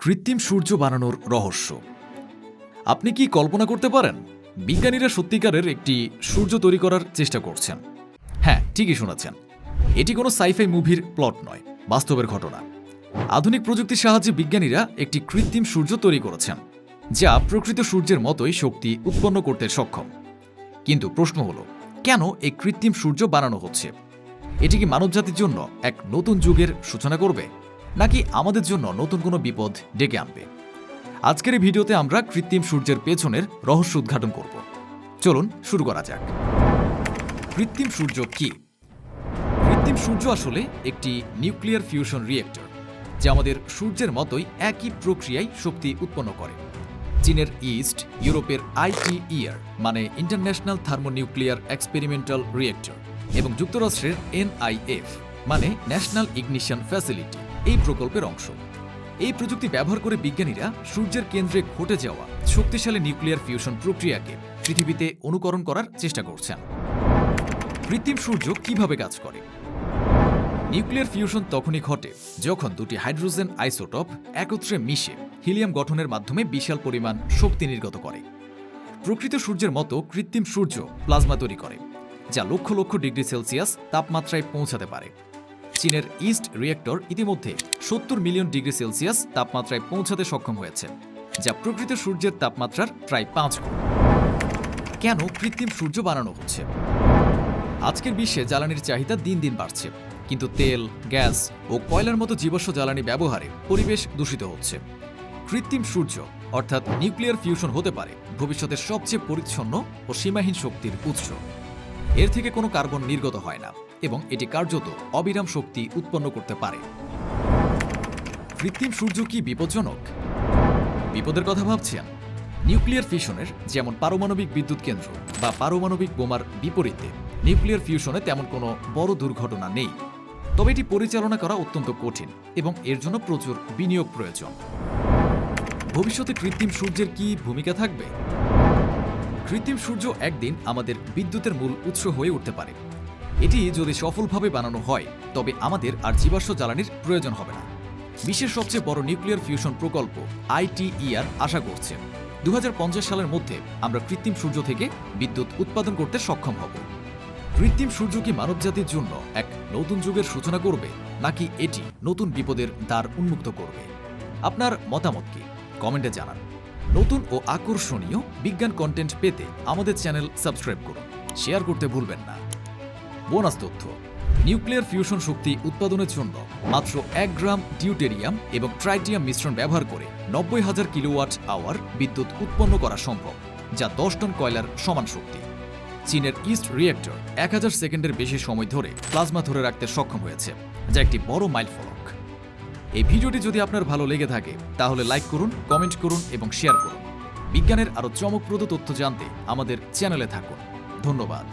কৃত্রিম সূর্য বানানোর রহস্য। আপনি কি কল্পনা করতে পারেন বিজ্ঞানীরা সত্যিকারের একটি সূর্য তৈরি করার চেষ্টা করছেন? হ্যাঁ, ঠিকই শুনেছেন। এটি কোনো সাইফাই মুভির প্লট নয়, বাস্তবের ঘটনা। আধুনিক প্রযুক্তির সাহায্যে বিজ্ঞানীরা একটি কৃত্রিম সূর্য তৈরি করেছেন, যা প্রকৃত সূর্যের মতোই শক্তি উৎপন্ন করতে সক্ষম। কিন্তু প্রশ্ন হলো, কেন এই কৃত্রিম সূর্য বানানো হচ্ছে? এটি কি মানবজাতির জন্য এক নতুন যুগের সূচনা করবে, নাকি আমাদের জন্য নতুন কোনো বিপদ ডেকে আনবে? আজকের এই ভিডিওতে আমরা কৃত্রিম সূর্যের পেছনের রহস্য উদ্ঘাটন করব। চলুন শুরু করা যাক। কৃত্রিম সূর্য কি? কৃত্রিম সূর্য আসলে একটি নিউক্লিয়ার ফিউশন রিয়েক্টর, যা আমাদের সূর্যের মতোই একই প্রক্রিয়ায় শক্তি উৎপন্ন করে। চীনের ইস্ট, ইউরোপের ITER মানে ইন্টারন্যাশনাল থার্মোনিউক্লিয়ার এক্সপেরিমেন্টাল রিয়েক্টর এবং যুক্তরাষ্ট্রের NIF মানে ন্যাশনাল ইগনিশন ফ্যাসিলিটি এই প্রকল্পের অংশ। এই প্রযুক্তি ব্যবহার করে বিজ্ঞানীরা সূর্যের কেন্দ্রে ঘটে যাওয়া শক্তিশালী নিউক্লিয়ার ফিউশন প্রক্রিয়াকে পৃথিবীতে অনুকরণ করার চেষ্টা করছেন। কৃত্রিম সূর্য কিভাবে কাজ করে? নিউক্লিয়ার ফিউশন তখনই ঘটে যখন দুটি হাইড্রোজেন আইসোটোপ একত্রে মিশে হিলিয়াম গঠনের মাধ্যমে বিশাল পরিমাণ শক্তি নির্গত করে। প্রকৃত সূর্যের মতো কৃত্রিম সূর্য প্লাজমা তৈরি করে, যা লক্ষ লক্ষ ডিগ্রি সেলসিয়াস তাপমাত্রায় পৌঁছাতে পারে। চীনের ইস্ট রিয়েক্টর ইতিমধ্যে 70 মিলিয়ন ডিগ্রি সেলসিয়াস তাপমাত্রায় পৌঁছাতে সক্ষম হয়েছে, যা প্রকৃত সূর্যের তাপমাত্রার প্রায় 5 গুণ। কেন কৃত্রিম সূর্য বানানো হচ্ছে? আজকের বিশ্বে জ্বালানির চাহিদা দিন দিন বাড়ছে, কিন্তু তেল, গ্যাস ও কয়লার মতো জীবাশ্ম জ্বালানি ব্যবহারে পরিবেশ দূষিত হচ্ছে। কৃত্রিম সূর্য অর্থাৎ নিউক্লিয়ার ফিউশন হতে পারে ভবিষ্যতের সবচেয়ে পরিচ্ছন্ন ও সীমাহীন শক্তির উৎস। এর থেকে কোনো কার্বন নির্গত হয় না এবং এটি কার্যত অবিরাম শক্তি উৎপন্ন করতে পারে। কৃত্রিম সূর্য কি বিপজ্জনক? বিপদের কথা ভাবছেন? নিউক্লিয়ার ফিউশনের যেমন পারমাণবিক বিদ্যুৎ কেন্দ্র বা পারমাণবিক বোমার বিপরীতে নিউক্লিয়ার ফিউশনে তেমন কোনো বড় দুর্ঘটনা নেই। তবে এটি পরিচালনা করা অত্যন্ত কঠিন এবং এর জন্য প্রচুর বিনিয়োগ প্রয়োজন। ভবিষ্যতে কৃত্রিম সূর্যের কি ভূমিকা থাকবে? কৃত্রিম সূর্য একদিন আমাদের বিদ্যুতের মূল উৎস হয়ে উঠতে পারে। এটি যদি সফলভাবে বানানো হয়, তবে আমাদের আর জীবাশ্ম জ্বালানির প্রয়োজন হবে না। বিশ্বের সবচেয়ে বড় নিউক্লিয়ার ফিউশন প্রকল্প ITER আশা করছে 2050 সালের মধ্যে আমরা কৃত্রিম সূর্য থেকে বিদ্যুৎ উৎপাদন করতে সক্ষম হব। কৃত্রিম সূর্য কি মানবজাতির জন্য এক নতুন যুগের সূচনা করবে, নাকি এটি নতুন বিপদের দ্বার উন্মুক্ত করবে? আপনার মতামত কি? কমেন্টে জানান। নতুন ও আকর্ষণীয় বিজ্ঞান কন্টেন্ট পেতে আমাদের চ্যানেল সাবস্ক্রাইব করুন, শেয়ার করতে ভুলবেন না। বোনাস তথ্য: নিউক্লিয়ার ফিউশন শক্তি উৎপাদনের জন্য মাত্র 1 গ্রাম ডিউটেরিয়াম এবং ট্রাইটিয়াম মিশ্রণ ব্যবহার করে 90,000 কিলোওয়াট আওয়ার বিদ্যুৎ উৎপন্ন করা সম্ভব, যা 10 টন কয়লার সমান শক্তি। চীনের ইস্ট রিয়েক্টর 1000 সেকেন্ডের বেশি সময় ধরে প্লাজমা ধরে রাখতে সক্ষম হয়েছে, যা একটি বড় মাইলফলক। এই ভিডিওটি যদি আপনার ভালো লেগে থাকে তাহলে লাইক করুন, কমেন্ট করুন এবং শেয়ার করুন। বিজ্ঞানের আরও চমকপ্রদ তথ্য জানতে আমাদের চ্যানেলে থাকুন। ধন্যবাদ।